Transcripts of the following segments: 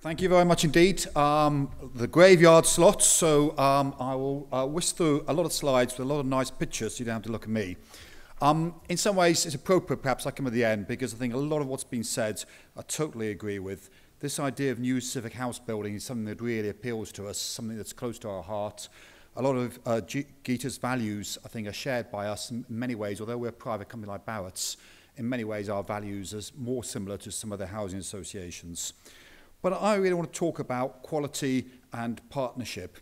Thank you very much indeed. The graveyard slot, so I will whisk through a lot of slides with a lot of nice pictures so you don't have to look at me. In some ways, it's appropriate perhaps I come at the end because I think a lot of what's been said I totally agree with. This idea of new civic house building is something that really appeals to us, something that's close to our heart. A lot of Gita's values, I think, are shared by us in many ways, although we're a private company like Barrett's. In many ways, our values are more similar to some of the housing associations. But I really want to talk about quality and partnership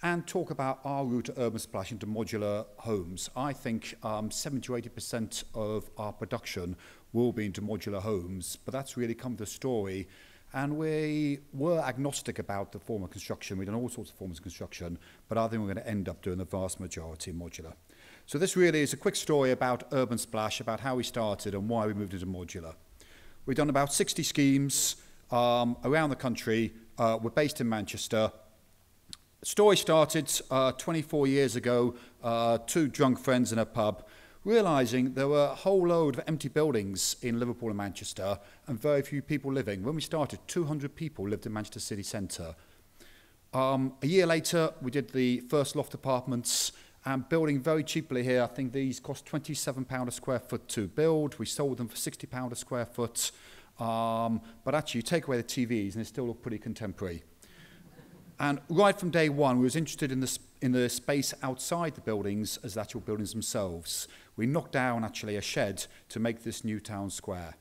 and talk about our route to urban splash into modular homes. I think 70 to 80% of our production will be into modular homes, but that's really come to the story. And we were agnostic about the form of construction. We've done all sorts of forms of construction, but I think we're going to end up doing the vast majority modular. So this really is a quick story about Urban Splash, about how we started and why we moved into modular. We've done about 60 schemes around the country. We're based in Manchester. The story started 24 years ago, two drunk friends in a pub, realising there were a whole load of empty buildings in Liverpool and Manchester and very few people living. When we started, 200 people lived in Manchester city centre. A year later, we did the first loft apartments and building very cheaply here. I think these cost £27 a square foot to build. We sold them for £60 a square foot. But actually, you take away the TVs and they still look pretty contemporary. And right from day one, we was interested in the space outside the buildings as the actual buildings themselves. We knocked down actually a shed to make this new town square.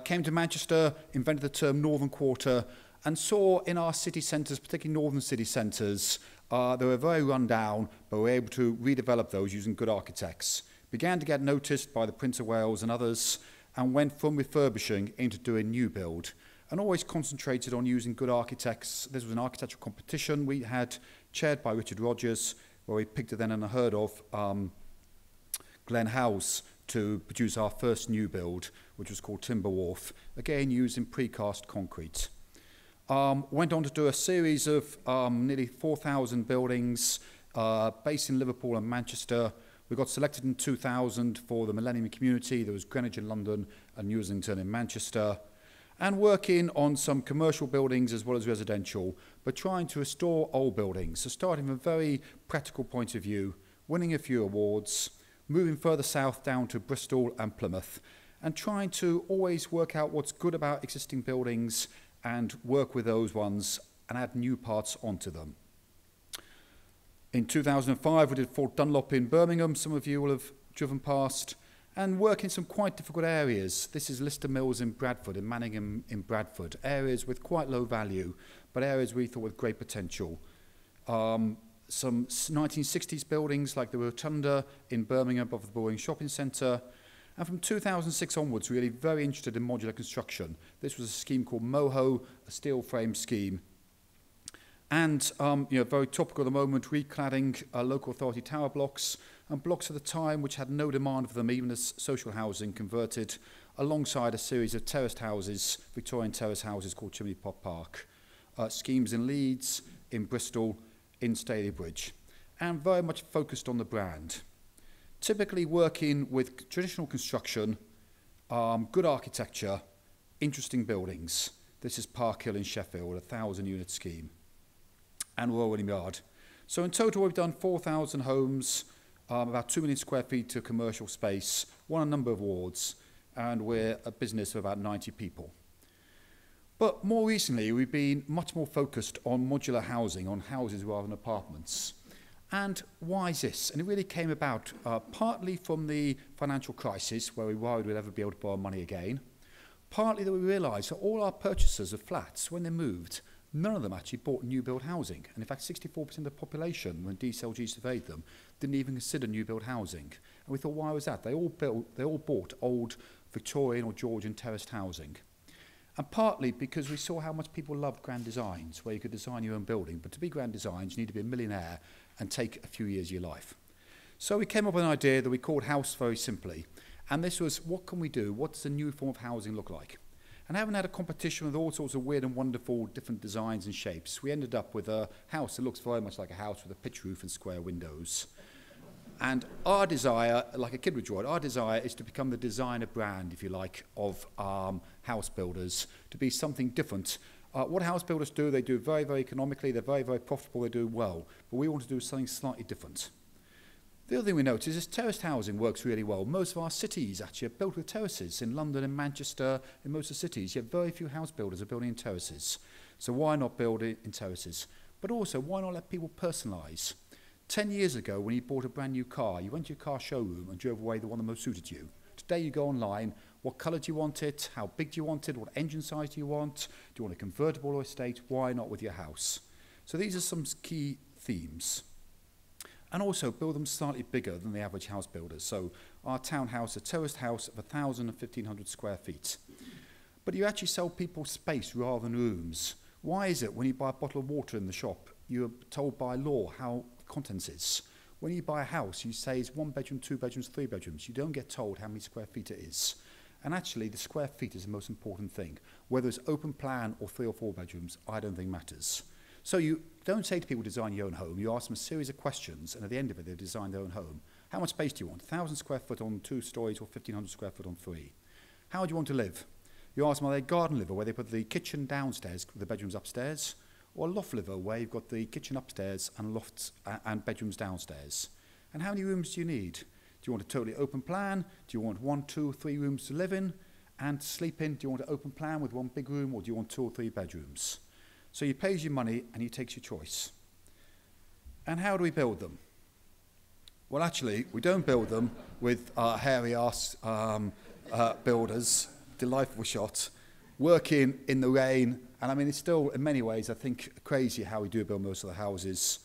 Came to Manchester, invented the term Northern Quarter, and saw in our city centres, particularly northern city centres, they were very run down, but we were able to redevelop those using good architects. Began to get noticed by the Prince of Wales and others, and went from refurbishing into doing new build, and always concentrated on using good architects. This was an architectural competition we had, chaired by Richard Rogers, where we picked a then and unheard of Glen House to produce our first new build, which was called Timber Wharf, again using precast concrete. Went on to do a series of nearly 4,000 buildings based in Liverpool and Manchester. We got selected in 2000 for the Millennium Community. There was Greenwich in London and New Islington in Manchester. And working on some commercial buildings as well as residential, but trying to restore old buildings. So starting from a very practical point of view, winning a few awards, moving further south down to Bristol and Plymouth, and trying to always work out what's good about existing buildings and work with those ones and add new parts onto them. In 2005, we did Fort Dunlop in Birmingham. Some of you will have driven past. And work in some quite difficult areas. This is Lister Mills in Bradford, and Manningham in Bradford. Areas with quite low value, but areas we thought with great potential. Some 1960s buildings like the Rotunda in Birmingham above the Boring Shopping Centre. And from 2006 onwards, really very interested in modular construction. This was a scheme called Moho, a steel frame scheme. And very topical at the moment, recladding local authority tower blocks and blocks at the time which had no demand for them, even as social housing, converted alongside a series of terraced houses, Victorian terrace houses called Chimney Pot Park. Schemes in Leeds, in Bristol, in Stalybridge, and very much focused on the brand. Typically working with traditional construction, good architecture, interesting buildings. This is Park Hill in Sheffield, a 1,000-unit scheme. And Royal William Yard. So in total, we've done 4,000 homes, about 2 million square feet to commercial space, won a number of awards, and we're a business of about 90 people. But more recently, we've been much more focused on modular housing, on houses rather than apartments. And why is this? And it really came about partly from the financial crisis, where we worried we'd never be able to borrow money again, partly that we realised that all our purchasers of flats, when they moved, none of them actually bought new build housing. And in fact, 64% of the population, when DCLG surveyed them, didn't even consider new build housing. And we thought, why was that? They all bought old Victorian or Georgian terraced housing. And partly because we saw how much people loved grand designs, where you could design your own building. But to be grand designs, you need to be a millionaire and take a few years of your life. So we came up with an idea that we called House very simply. And this was, what can we do? What does a new form of housing look like? And having had a competition with all sorts of weird and wonderful different designs and shapes, we ended up with a house that looks very much like a house with a pitch roof and square windows. And our desire, like a kid would draw it, our desire is to become the designer brand, if you like, of house builders, to be something different. What house builders do, they do very, very economically, they're very, very profitable, they do well. But we want to do something slightly different. The other thing we notice is terraced housing works really well. Most of our cities actually are built with terraces. In London and Manchester, in most of the cities, yet very few house builders are building in terraces. So why not build it in terraces? But also, why not let people personalise? 10 years ago, when you bought a brand new car, you went to your car showroom and drove away the one that most suited you. Today you go online, what colour do you want it, how big do you want it, what engine size do you want a convertible or estate, why not with your house? So these are some key themes. And also build them slightly bigger than the average house builders. So our townhouse, a terraced house of 1,000 and 1,500 square feet. But you actually sell people space rather than rooms. Why is it when you buy a bottle of water in the shop, you're told by law how the contents is? When you buy a house, you say it's 1 bedroom, 2 bedrooms, 3 bedrooms. You don't get told how many square feet it is. And actually, the square feet is the most important thing. Whether it's open plan or 3 or 4 bedrooms, I don't think matters. So you don't say to people, design your own home. You ask them a series of questions, and at the end of it, they've designed their own home. How much space do you want? 1,000 square foot on 2 stories or 1,500 square foot on 3? How do you want to live? You ask them, are they garden liver, where they put the kitchen downstairs, the bedrooms upstairs? Or a loft liver, where you've got the kitchen upstairs and lofts and bedrooms downstairs? And how many rooms do you need? Do you want a totally open plan? Do you want 1, 2, 3 rooms to live in and to sleep in? Do you want an open plan with 1 big room, or do you want 2 or 3 bedrooms? So he pays you money and he takes your choice. And how do we build them? Well, actually, we don't build them with hairy-ass builders, delightful shot, working in the rain. And I mean, it's still, in many ways, I think, crazy how we do build most of the houses.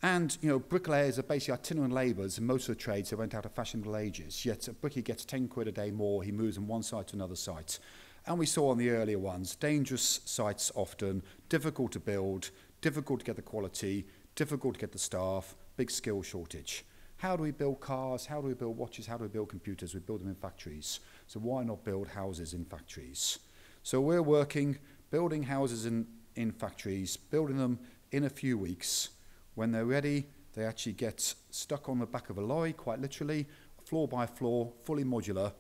And, you know, bricklayers are basically itinerant labourers in most of the trades that went out of fashion in the Middle Ages. Yet a brickie gets 10 quid a day more, he moves from one site to another site. And we saw on the earlier ones, dangerous sites often, difficult to build, difficult to get the quality, difficult to get the staff, big skill shortage. How do we build cars? How do we build watches? How do we build computers? We build them in factories. So why not build houses in factories? So we're working, building houses in factories, building them in a few weeks. When they're ready, they actually get stuck on the back of a lorry, quite literally, floor by floor, fully modular,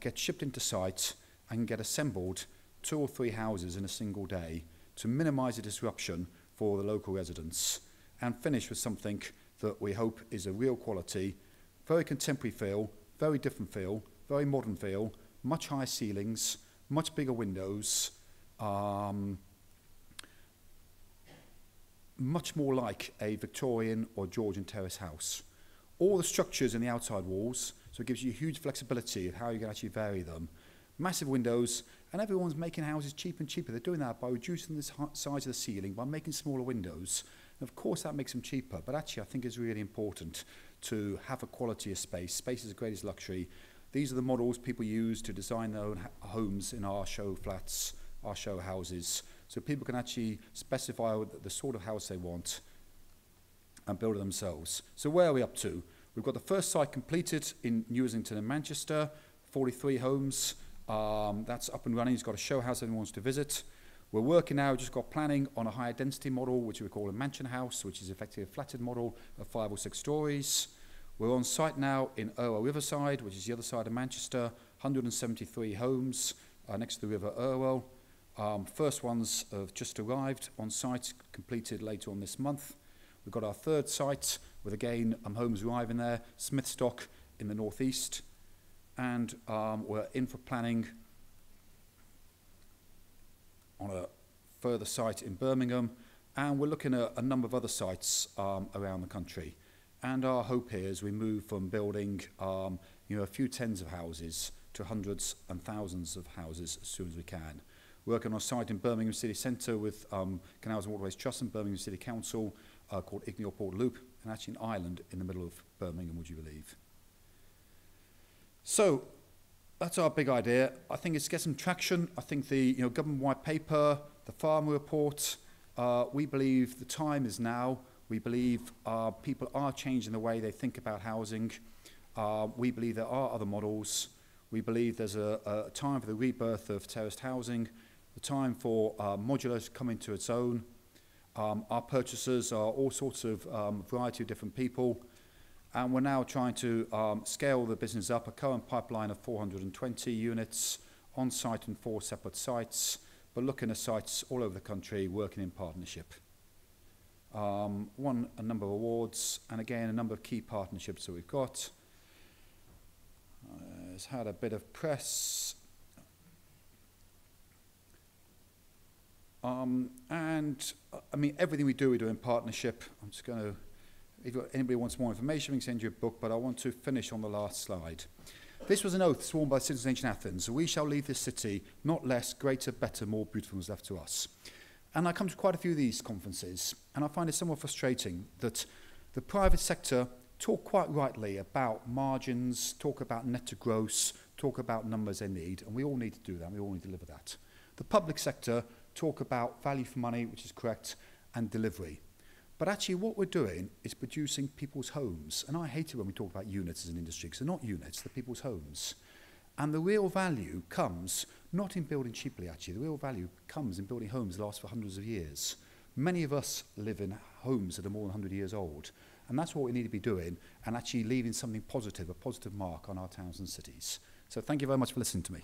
get shipped into site, and get assembled 2 or 3 houses in a single day to minimise the disruption for the local residents, and finish with something that we hope is a real quality, very contemporary feel, very different feel, very modern feel, much higher ceilings, much bigger windows, much more like a Victorian or Georgian terrace house. All the structures in the outside walls, so it gives you huge flexibility of how you can actually vary them. Massive windows, and everyone's making houses cheaper and cheaper. They're doing that by reducing the size of the ceiling, by making smaller windows. And of course that makes them cheaper, but actually I think it's really important to have a quality of space. Space is the greatest luxury. These are the models people use to design their own homes in our show flats, our show houses, so people can actually specify the sort of house they want and build it themselves. So where are we up to? We've got the first site completed in New Islington and Manchester, 43 homes. That's up and running. It's got a show house anyone wants to visit. We're working now, just got planning on a higher density model, which we call a mansion house, which is effectively a flatted model of 5 or 6 stories. We're on site now in Irwell Riverside, which is the other side of Manchester, 173 homes next to the River Irwell. First ones have just arrived on site, completed later on this month. We've got our third site with, again, homes arriving there, Smithstock in the northeast. And we're in for planning on a further site in Birmingham. And we're looking at a number of other sites around the country. And our hope here is we move from building a few tens of houses to hundreds and thousands of houses as soon as we can. Working on a site in Birmingham City Centre with Canals and Waterways Trust and Birmingham City Council called Icknield Port Loop, and actually an island in the middle of Birmingham, would you believe? So that's our big idea. I think it's get some traction. I think the government white paper, the farmer report, we believe the time is now. We believe people are changing the way they think about housing. We believe there are other models. We believe there's a time for the rebirth of terraced housing, the time for modular to come into its own. Our purchasers are all sorts of variety of different people. And we're now trying to scale the business up, a current pipeline of 420 units on site in 4 separate sites, but looking at sites all over the country working in partnership. Won a number of awards, and again, a number of key partnerships that we've got. It's had a bit of press. I mean, everything we do in partnership. I'm just going to, if anybody wants more information, we can send you a book, but I want to finish on the last slide. This was an oath sworn by the citizens of ancient Athens. We shall leave this city not less, greater, better, more beautiful than was left to us. And I come to quite a few of these conferences, and I find it somewhat frustrating that the private sector talk quite rightly about margins, talk about net to gross, talk about numbers they need, and we all need to do that, we all need to deliver that. The public sector talk about value for money, which is correct, and delivery. But actually what we're doing is producing people's homes. And I hate it when we talk about units as an industry, because they're not units, they're people's homes. And the real value comes not in building cheaply, actually. The real value comes in building homes that last for hundreds of years. Many of us live in homes that are more than 100 years old. And that's what we need to be doing, and actually leaving something positive, a positive mark on our towns and cities. So thank you very much for listening to me.